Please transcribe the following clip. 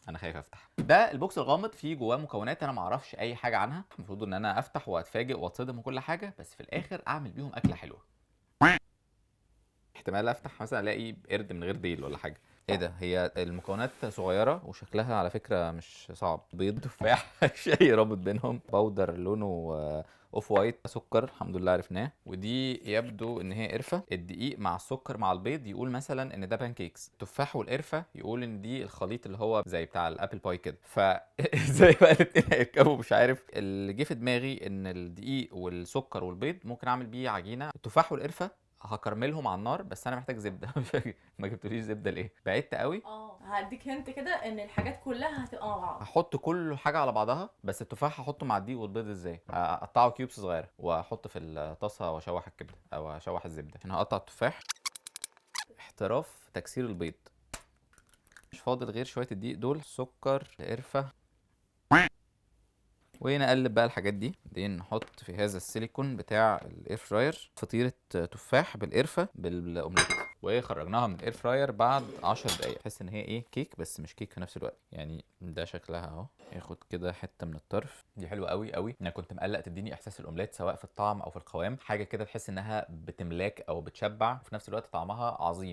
انا خايف افتح ده البوكس الغامض، فيه جواه مكونات انا ما اعرفش اي حاجه عنها. المفروض ان انا افتح واتفاجئ واتصدم وكل حاجه، بس في الاخر اعمل بيهم اكله حلوه. احتمال افتح مثلا الاقي قرد من غير ديل ولا حاجه. ايه ده؟ هي المكونات صغيره وشكلها على فكره مش صعب. بيض، تفاح، شاي رابط بينهم، باودر لونه اوف وايت، سكر الحمد لله عرفناه، ودي يبدو ان هي قرفه. الدقيق مع السكر مع البيض يقول مثلا ان ده بانكيكس. التفاح والقرفه يقول ان دي الخليط اللي هو زي بتاع الابل باي كده. فازاي بقى الاتنين هيركبوا مش عارف. اللي جه في دماغي ان الدقيق والسكر والبيض ممكن اعمل بيه عجينه. التفاح والقرفه هكرملهم على النار، بس انا محتاج زبده. ما جبتوليش زبده ليه؟ بعدت قوي. هديك هنت كده ان الحاجات كلها هتبقى مع بعض. هحط كل حاجه على بعضها، بس التفاح هحطه مع الدقيق والبيض ازاي؟ هقطعه كيوبس صغيره واحطه في الطاسه واشوح الكبده او اشوح الزبده. عشان هقطع التفاح احتراف تكسير البيض. مش فاضل غير شويه الدقيق دول، سكر، قرفه، ونقلب بقى الحاجات دي. بعدين نحط في هذا السيليكون بتاع الاير فراير فطيره تفاح بالقرفه بالاومليت، وخرجناها من الاير فراير بعد 10 دقايق. تحس ان هي ايه، كيك بس مش كيك في نفس الوقت. يعني ده شكلها اهو. ياخد كده حته من الطرف دي حلوه قوي قوي. انا كنت مقلق تديني احساس الاومليت سواء في الطعم او في القوام، حاجه كده تحس انها بتملاك او بتشبع وفي نفس الوقت طعمها عظيم.